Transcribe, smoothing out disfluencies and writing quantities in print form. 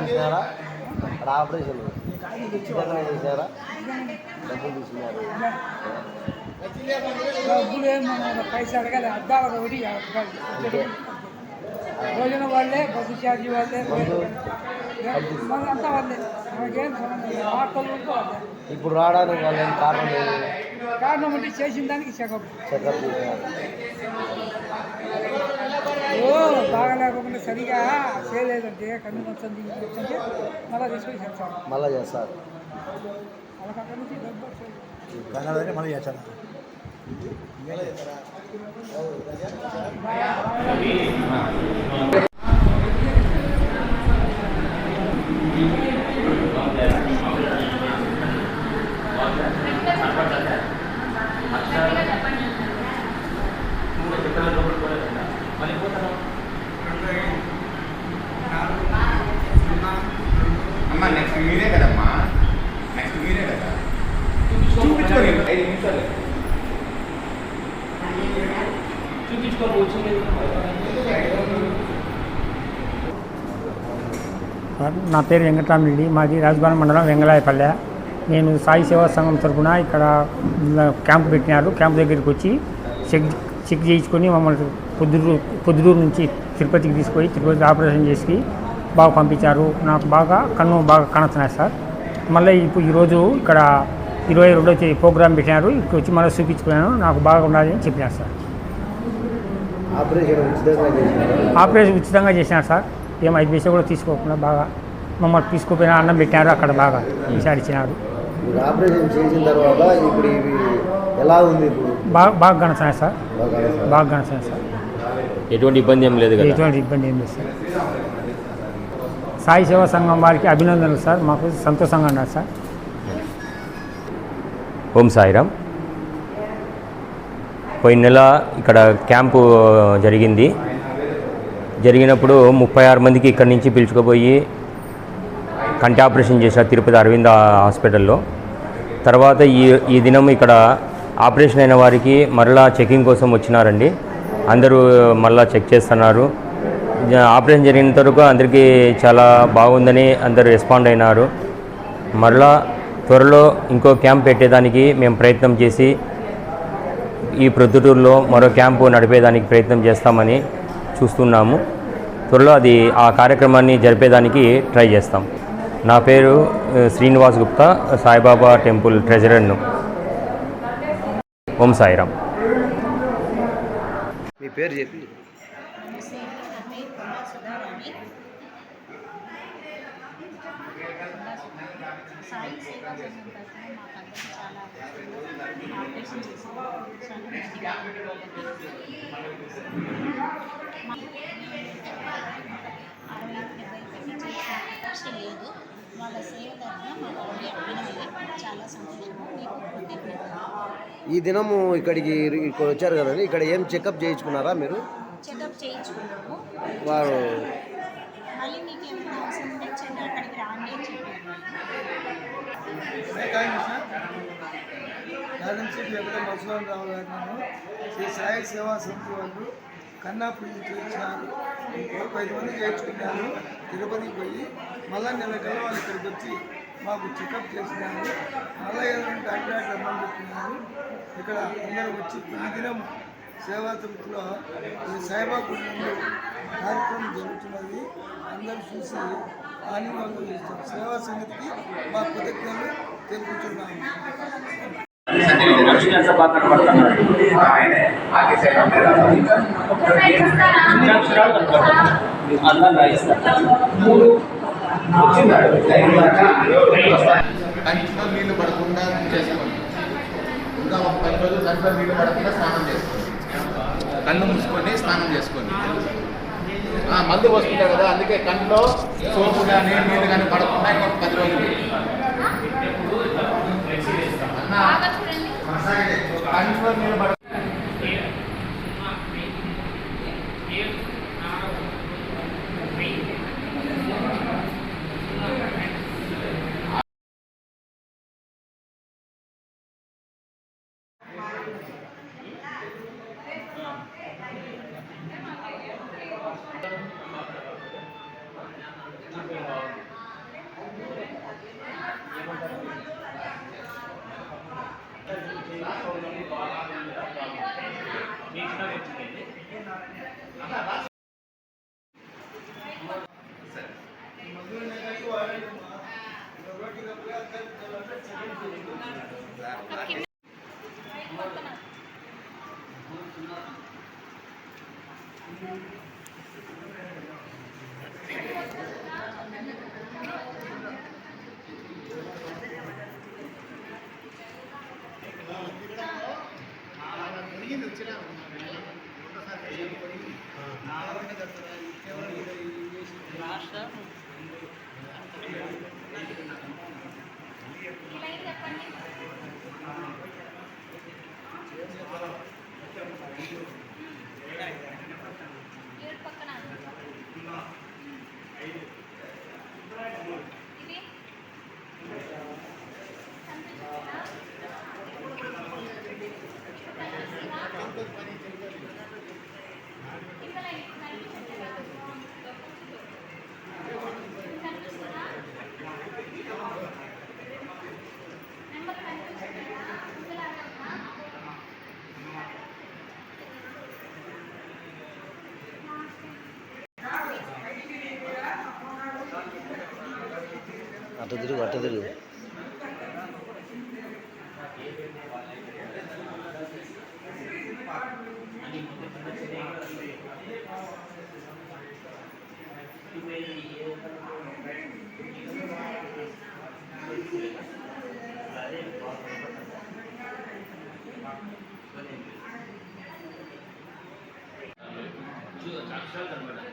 చేసినారా అక్కడ ఆపరేషన్ ఉచితంగా చేశారా డబ్బులు తీసుకున్నారు డబ్బులు ఏమన్నా పైసలు అడగాలి అద్దాల ఒకటి భోజనం వాళ్ళే బస్సు ఛార్జీ వాళ్ళే అంతా వాళ్ళే మనకేం సంబంధం హాస్టల్ వాళ్ళే. ఇప్పుడు రావడానికి వాళ్ళు ఏం కారణం లేదు కారణం అంటే చేసిన దానికి చెకప్ చేసినారు బాగా లేకుండా సరిగా చేయలేదంటే కన్ను వచ్చింది వచ్చింటే మళ్ళీ తీసుకొని చేస్తారు మళ్ళీ చేస్తారు వాళ్ళకి అక్కడి నుంచి డబ్బు కన్నడనే మళ్ళీ చేస్తారు అమ్మ నెక్స్ట్ మీరే కదమ్మా నెక్స్ట్ మీరే కదా చూపించుకోండి 5 నిమిషాలు నా పేరు వెంకటరామరెడ్డి, మాది రాజభవనం మండలం వెంగళాయపల్లె. నేను సాయి సేవా సంఘం తరఫున ఇక్కడ క్యాంప్ పెట్టినారు. క్యాంప్ దగ్గరికి వచ్చి చెక్ చేయించుకొని మమ్మల్ని పొద్దుటూరు నుంచి తిరుపతికి తీసుకొని తిరుపతి ఆపరేషన్ చేసి బాగా పంపించారు. నాకు కన్ను బాగా కనస్తున్నాయి సార్. మళ్ళీ ఇప్పుడు ఈరోజు ఇక్కడ 22వ తేదీ ప్రోగ్రామ్ పెట్టినారు. ఇక్కడ వచ్చి మళ్ళీ చూపించుకున్నాను. నాకు బాగా ఉండాలని చెప్పినారు సార్. ఆపరేషన్ ఉచితంగా చేసినారు సార్. ఏం 5 పైసలు కూడా తీసుకోకుండా బాగా మమ్మల్ని తీసుకుపోయిన అన్నం పెట్టినారు. అక్కడ బాగా విచారించినారు. ఆపరేషన్ చేసిన తర్వాత ఇప్పుడు ఇవి ఎలా ఉంది? ఇప్పుడు బాగా కనస్తున్నాయి సార్. బాగా కనస్తున్నాయి సార్. ఎటువంటి ఇబ్బంది ఏం లేదు కదా? ఎటువంటి ఇబ్బంది ఏం లేదు సార్. సాయి సేవా సంఘం వారికి అభినందనలు సార్. మాకు సంతోషంగా ఉన్నారు సార్. ఓం సాయిరామ్. పోయిన నెల ఇక్కడ క్యాంపు జరిగినప్పుడు 36 మందికి ఇక్కడి నుంచి పిలుచుకుపోయి కంటి ఆపరేషన్ చేశారు తిరుపతి అరవింద హాస్పిటల్లో. తర్వాత ఈ దినం ఇక్కడ ఆపరేషన్ అయిన వారికి మరలా చెకింగ్ కోసం వచ్చినారండి. అందరూ మళ్ళా చెక్ చేస్తున్నారు. ఆపరేషన్ జరిగినంత వరకు అందరికీ చాలా బాగుందని అందరూ రెస్పాండ్ అయినారు. మరలా త్వరలో ఇంకో క్యాంప్ పెట్టేదానికి మేము ప్రయత్నం చేసి ఈ ప్రొద్దుటూరులో మరో క్యాంపు నడిపేదానికి ప్రయత్నం చేస్తామని చూస్తున్నాము. త్వరలో ఆ కార్యక్రమాన్ని జరిపేదానికి ట్రై చేస్తాం. నా పేరు శ్రీనివాస్ గుప్తా, సాయిబాబా టెంపుల్ ట్రెజరర్ను. ఓం సాయిరామ్. మీ పేరు చెప్పి. సాయి సేవా సంఘం తరఫున మాకందరికీ చాలా ఆపరేషన్ చేశారు. లేదు వాళ్ళ సేవ తరఫున మాకు అన్ని అభినందనలు. చాలా సంతోషము. మీకు కృతజ్ఞతలు. ఈ దినము ఇక్కడికి వచ్చారు కదండి, ఇక్కడ ఏం చెకప్ చేయించుకున్నారా మీరు? చెకప్ చేయించుకున్నాము. వారు మళ్ళీ మీకు ఏమైనా అవసరం ఉంటే అక్కడికి రాండి అని చెప్పారు. మసూరావు గారు శ్రీ సాయి సేవా సమితి వాళ్ళు కన్నాపురి చేయించినారు. 5 మంది చేయించుకున్నారు. తిరుపతికి పోయి మళ్ళా నెలకల్లా వాళ్ళు ఇక్కడికి వచ్చి మాకు చెకప్ చేసినారు. మళ్ళీ ఏదంటే అడ్డాట్ రమ్మని చెప్తున్నారు. ఇక్కడ అందరూ వచ్చి ఈ దినం సేవా సమితిలో సాయిబాబా గుడి కార్యక్రమం జరుగుతున్నది. అందరూ చూసి ఆనందంగా చేస్తారు. సేవా సమితికి మా కృతజ్ఞతలు తెలుపుతున్నాము. కంటిలో నీళ్లు పడకుండా చేసుకోండి. ఇంకా ఒక 10 రోజులు కంటిలో నీళ్లు పడకుండా స్నానం చేసుకోండి. కళ్ళు మూసుకొని స్నానం చేసుకోండి. మందు పోసుకుంటారు కదా, అందుకే కంటిలో సోపు కానీ నీళ్ళు కానీ పడకుండా ఇంకొక 10 రోజులు కంటిలో నీళ్ళు పడ Thank you. అటు తిరుగు అటు తిరుగు. అక్షరాలు కనబడాలి.